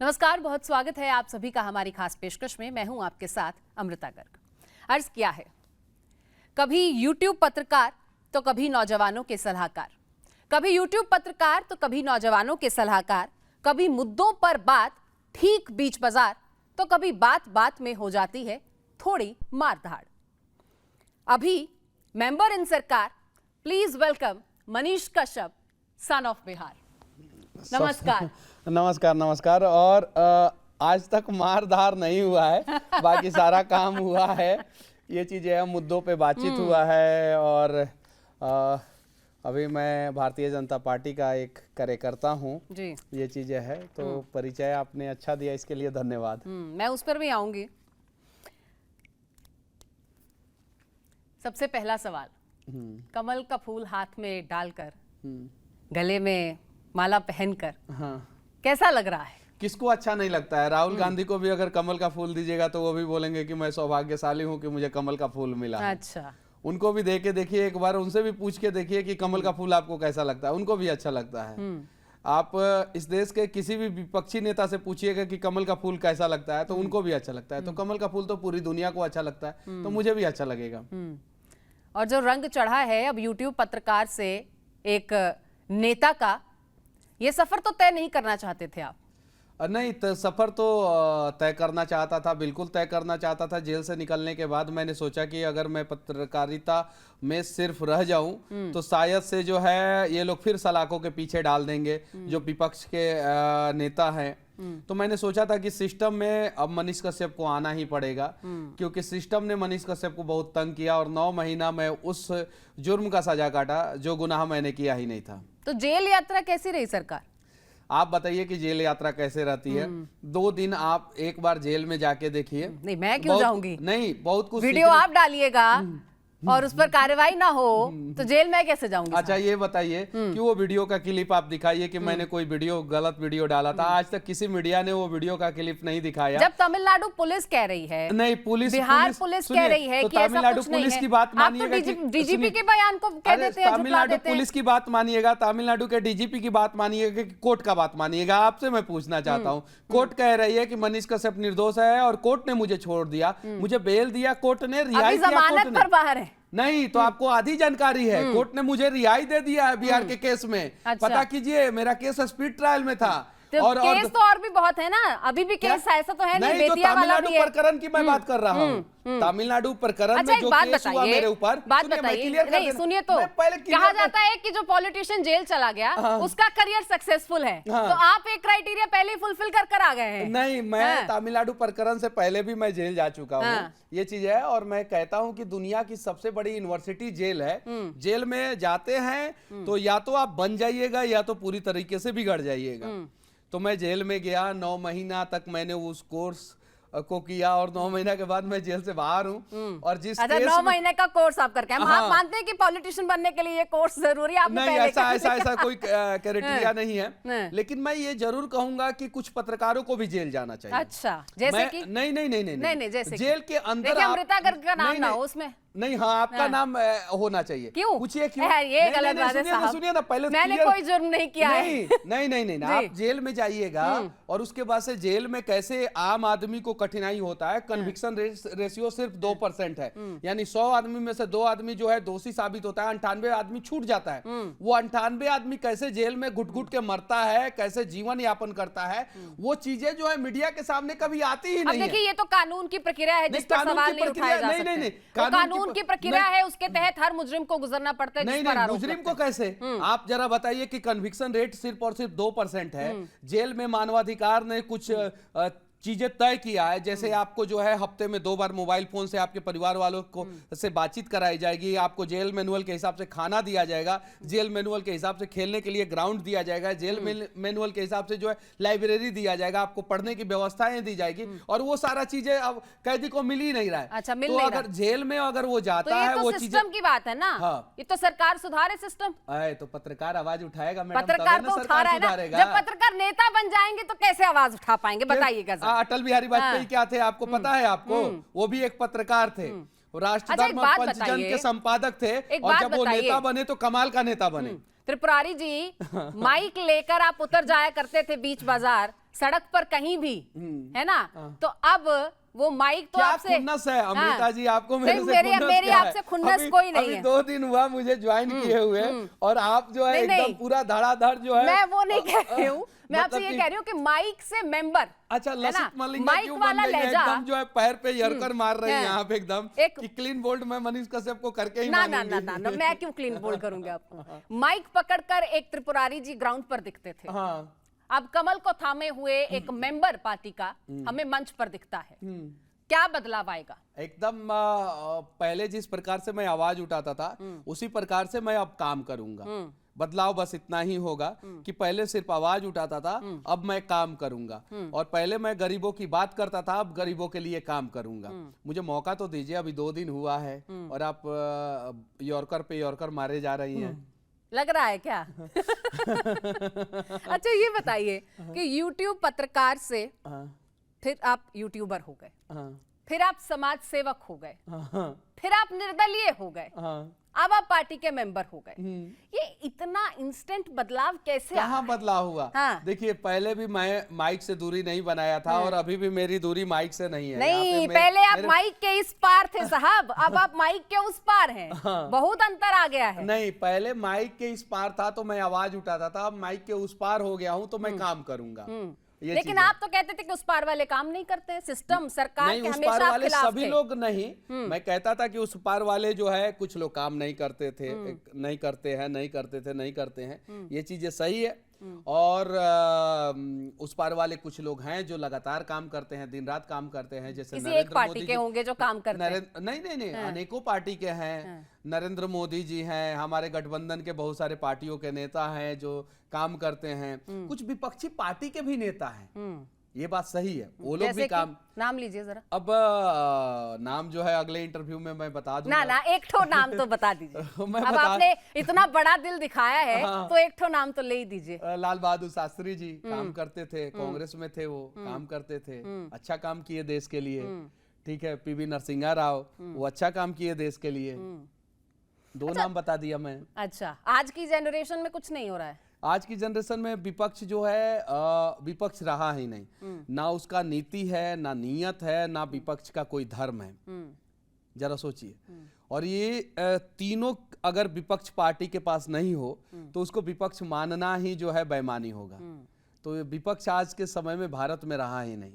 नमस्कार, बहुत स्वागत है आप सभी का हमारी खास पेशकश में। मैं हूं आपके साथ अमृता गर्ग। अर्ज किया है, कभी यूट्यूब पत्रकार तो कभी नौजवानों के सलाहकार, कभी यूट्यूब पत्रकार तो कभी नौजवानों के सलाहकार, कभी मुद्दों पर बात ठीक बीच बाजार तो कभी बात बात में हो जाती है थोड़ी मारधाड़। अभी मेंबर इन सरकार, please welcome Manish Kashyap, son of Bihar. नमस्कार। नमस्कार नमस्कार। और आज तक मारधार नहीं हुआ है, बाकी सारा काम हुआ है। ये चीज़ें है, मुद्दों पे बातचीत हुआ है। और अभी मैं भारतीय जनता पार्टी का एक कार्यकर्ता हूँ जी। ये चीज़ें है, तो परिचय आपने अच्छा दिया, इसके लिए धन्यवाद। मैं उस पर भी आऊंगी। सबसे पहला सवाल, कमल का फूल हाथ में डालकर, गले में माला पहनकर, हाँ, कैसा लग रहा है? किसको अच्छा नहीं लगता है? राहुल गांधी को भी अगर कमल का फूल दीजिएगा तो वो भी बोलेंगे कि मैं सौभाग्यशाली हूँ कि मुझे कमल का फूल मिला। अच्छा, उनको भी दे के देखिए, एक बार उनसे भी पूछ के देखिए कि कमल का फूल आपको कैसा लगता है। उनको भी अच्छा लगता है। आप इस देश के किसी भी विपक्षी नेता से पूछिएगा कि कमल का फूल कैसा लगता है, तो उनको भी अच्छा लगता है। तो कमल का फूल तो पूरी दुनिया को अच्छा लगता है, तो मुझे भी अच्छा लगेगा। और जो रंग चढ़ा है अब यूट्यूब पत्रकार से एक नेता का, ये सफर तो तय नहीं करना चाहते थे आप? नहीं, सफर तो तय करना चाहता था, बिल्कुल तय करना चाहता था। जेल से निकलने के बाद मैंने सोचा कि अगर मैं पत्रकारिता में सिर्फ रह जाऊं तो शायद से जो है ये लोग फिर सलाखों के पीछे डाल देंगे, जो विपक्ष के नेता हैं। तो मैंने सोचा था कि सिस्टम में अब मनीष कश्यप को आना ही पड़ेगा, क्योंकि सिस्टम ने मनीष कश्यप को बहुत तंग किया और 9 महीना मैं उस जुर्म का सजा काटा जो गुनाह मैंने किया ही नहीं था। तो जेल यात्रा कैसी रही सरकार? आप बताइए कि जेल यात्रा कैसे रहती है। 2 दिन आप एक बार जेल में जाके देखिए। नहीं, मैं क्यों जाऊंगी? नहीं, बहुत कुछ वीडियो आप डालिएगा और उस पर कार्रवाई ना हो तो जेल में कैसे जाऊंगी? अच्छा, ये बताइए कि वो वीडियो का क्लिप आप दिखाइए कि मैंने कोई गलत वीडियो डाला था। आज तक किसी मीडिया ने वो वीडियो का क्लिप नहीं दिखाया। जब तमिलनाडु पुलिस कह रही है, नहीं, बिहार पुलिस कह रही है तो कि तमिलनाडु पुलिस की बात मानिएगा, डीजीपी के बयान को कह देते हैं, तमिलनाडु पुलिस की बात मानिएगा, तमिलनाडु के डीजीपी की बात मानिएगा कि कोर्ट का बात मानिएगा। आपसे मैं पूछना चाहता हूँ, कोर्ट कह रही है कि मनीष कश्यप निर्दोष है और कोर्ट ने मुझे छोड़ दिया, मुझे बेल दिया, कोर्ट ने रिहाई दिया, जमानत पर बाहर है। नहीं, तो आपको आधी जानकारी है। कोर्ट ने मुझे रिहाई दे दिया है बिहार के केस में। अच्छा। पता कीजिए, मेरा केस स्पीड ट्रायल में था। तो केस तो और भी बहुत है ना, अभी भी केस ऐसा तो है नहीं, तो तमिलनाडु प्रकरण की मैं बात कर रहा हूँ। तमिलनाडु प्रकरण में जो केस हुआ मेरे ऊपर, बात बताइए। नहीं, सुनिए तो, कहा जाता है कि जो पॉलिटिशियन जेल चला गया उसका करियर सक्सेसफुल है, तो आप एक क्राइटेरिया पहले ही फुलफिल कर आ गए हैं। नहीं, मैं तमिलनाडु प्रकरण से पहले भी मैं जेल जा चुका हूँ। ये चीज है, और मैं कहता हूँ कि दुनिया की सबसे बड़ी यूनिवर्सिटी जेल है। जेल में जाते हैं तो या तो आप बन जाइएगा या तो पूरी तरीके से बिगड़ जाइएगा। तो मैं जेल में गया, 9 महीना तक मैंने उस कोर्स को किया और 9 महीना के बाद मैं जेल से बाहर हूँ। और जिस 9 महीने का कोर्स आप करके, हम मानते हैं कि पॉलिटिशियन बनने के लिए ये कोर्स जरूरी है, आपने नहीं, ऐसा कोई क्राइटेरिया नहीं है। लेकिन मैं ये जरूर कहूंगा कि कुछ पत्रकारों को भी जेल जाना चाहिए। अच्छा, जैसे कि? नहीं, जैसे जेल के अंदर अमृता गर्ग का नाम ना हो उसमें। नहीं, हाँ, आपका नाम होना चाहिए। क्यों? पूछिए क्यों? ये गलत बात है साहब। सुनिए ना, पहले मैंने कोई जुर्म नहीं किया है। नहीं, आप जेल में जाइएगा और उसके बाद से जेल में कैसे आम आदमी को कठिनाई होता है। कन्विक्शन रेशियो सिर्फ 2% है, यानी 100 आदमी में से 2 आदमी जो है दोषी साबित होता है, 98 आदमी छूट जाता है। वो 98 आदमी कैसे जेल में घुट घुट के मरता है, कैसे जीवन यापन करता है, वो चीजें जो है मीडिया के सामने कभी आती ही नहीं है। देखिए, ये तो कानून की प्रक्रिया है जिस पर सवाल नहीं उठाया जा सकता। नहीं, कानून की प्रक्रिया है, उसके तहत हर मुजरिम को गुजरना पड़ता है। नहीं, मुजरिम को कैसे? आप जरा बताइए कि कन्विक्शन रेट सिर्फ और सिर्फ 2% है। जेल में मानवाधिकार ने कुछ चीजें तय किया है, जैसे आपको जो है हफ्ते में 2 बार मोबाइल फोन से आपके परिवार वालों को से बातचीत कराई जाएगी, आपको जेल मैनुअल के हिसाब से खाना दिया जाएगा, जेल मैनुअल के हिसाब से खेलने के लिए ग्राउंड दिया जाएगा, जेल मैनुअल के हिसाब से जो है लाइब्रेरी दिया जाएगा, आपको पढ़ने की व्यवस्थाएं दी जाएगी, और वो सारा चीजें अब कैदी को मिल ही नहीं रहा है। अच्छा, तो अगर जेल में अगर वो जाता है, वो सिस्टम की बात है ना। ये तो सरकार सुधारे सिस्टम। तो पत्रकार आवाज उठाएगा, पत्रकार तो उठा रहा है ना। जब पत्रकार नेता बन जाएंगे तो कैसे आवाज उठा पाएंगे, बताइएगा। अटल बिहारी वाजपेयी क्या थे आपको पता है? आपको वो भी एक पत्रकार थे, राष्ट्रधर्म पंचजन के संपादक थे, और जब वो नेता बने तो कमाल का नेता बने। त्रिपुरारी जी, माइक लेकर आप उतर जाया करते थे बीच बाजार, सड़क पर कहीं भी, है ना, तो अब वो माइक तो क्या आपसे खुन्नस है अमृता जी, आपको मेरे नहीं, से खुन्नस मेरी क्या है? आपसे खुन्नस अभी- कोई नहीं अभी है। 2 दिन हुआ मुझे ज्वाइन किए हुए, और आप जो है नहीं, एकदम नहीं। पूरा धड़ाधड़ जो है। मैं वो नहीं कह रही हूँ, मैं आपसे मतलब ये कि- कह रही हूँ कि माइक से मेंबर, अच्छा, है ना, लसित मलिंगा माइक क्यों बन वाला गई है? लहजा, एकदम जो है पैर पे यरकर मार रही है है। यहाँ पे एकदम एक- कि क्लीन बोल्ड मैं मनीष कश्यप को करके ही ना ना ना मानूंगी। ना, मैं क्यों क्लीन बोल्ड करूंगी आपको। माइक पकड़कर एक त्रिपुरारी जी ग्राउंड पर दिखते थे, हाँ। अब कमल को थामे हुए एक मेंबर पार्टी का हमें मंच पर दिखता है। क्या बदलाव आएगा? एकदम पहले जिस प्रकार से मैं आवाज उठाता था उसी प्रकार से मैं अब काम करूंगा। बदलाव बस इतना ही होगा कि पहले सिर्फ आवाज उठाता था, अब मैं काम करूंगा। और पहले मैं गरीबों की बात करता था, अब गरीबों के लिए काम करूंगा। मुझे मौका तो दीजिए, अभी 2 दिन हुआ है और आप यॉर्कर पे यॉर्कर मारे जा रही हैं। लग रहा है क्या? अच्छा ये बताइए कि YouTube पत्रकार से हाँ, फिर आप यूट्यूबर हो गए, हाँ, फिर आप समाज सेवक हो गए, हाँ, फिर आप निर्दलीय हो गए, हाँ। अब आप पार्टी के मेंबर हो गए। ये इतना इंस्टेंट बदलाव कैसे आया? कहाँ बदलाव हुआ? हाँ। देखिए, पहले भी मैं माइक से दूरी नहीं बनाया था और अभी भी मेरी दूरी माइक से नहीं है। यहाँ नहीं, पे पहले आप मेरे- माइक के इस पार थे साहब, अब आप माइक के उस पार हैं। बहुत अंतर आ गया है। नहीं, पहले माइक के इस पार था तो मैं आवाज उठाता था, अब माइक के उस पार हो गया हूँ तो मैं काम करूंगा। ये लेकिन चीज़ है। आप तो कहते थे कि उस पार वाले काम नहीं करते, सिस्टम सरकार नहीं, के उस हमेशा पार आप वाले खिलाफ सभी थे। लोग नहीं, मैं कहता था कि उस पार वाले जो है कुछ लोग काम नहीं करते थे, नहीं करते हैं, नहीं करते थे, नहीं करते हैं, ये चीजें सही है। और उस पार वाले कुछ लोग हैं जो लगातार काम करते हैं, दिन रात काम करते हैं, जैसे किसी एक नरेंद्र पार्टी मोदी के जी- होंगे जो काम करते हैं। नहीं नहीं नहीं, अनेकों पार्टी के हैं। नरेंद्र मोदी जी हैं, हमारे गठबंधन के बहुत सारे पार्टियों के नेता हैं जो काम करते हैं। कुछ विपक्षी पार्टी के भी नेता हैं, ये बात सही है, वो लोग जैसे भी कि काम। नाम लीजिए जरा। अब नाम जो है अगले इंटरव्यू में मैं बता दूंगा। ना ना, एक ठो नाम तो बता दीजिए। मैं अब बता- आपने इतना बड़ा दिल दिखाया है हाँ। तो एक ठो नाम तो ले ही दीजिए। लाल बहादुर शास्त्री जी काम करते थे, कांग्रेस में थे, वो काम करते थे, अच्छा काम किए देश के लिए। ठीक है, पीवी नरसिंहा राव, वो अच्छा काम किए देश के लिए। 2 नाम बता दिया मैं। अच्छा, आज की जनरेशन में कुछ नहीं हो रहा है? आज की जनरेशन में विपक्ष जो है विपक्ष रहा ही नहीं, ना उसका नीति है, ना नियत है, ना विपक्ष का कोई धर्म है। जरा सोचिए। और ये तीनों अगर विपक्ष पार्टी के पास नहीं हो तो उसको विपक्ष मानना ही जो है बेईमानी होगा। तो ये विपक्ष आज के समय में भारत में रहा ही नहीं।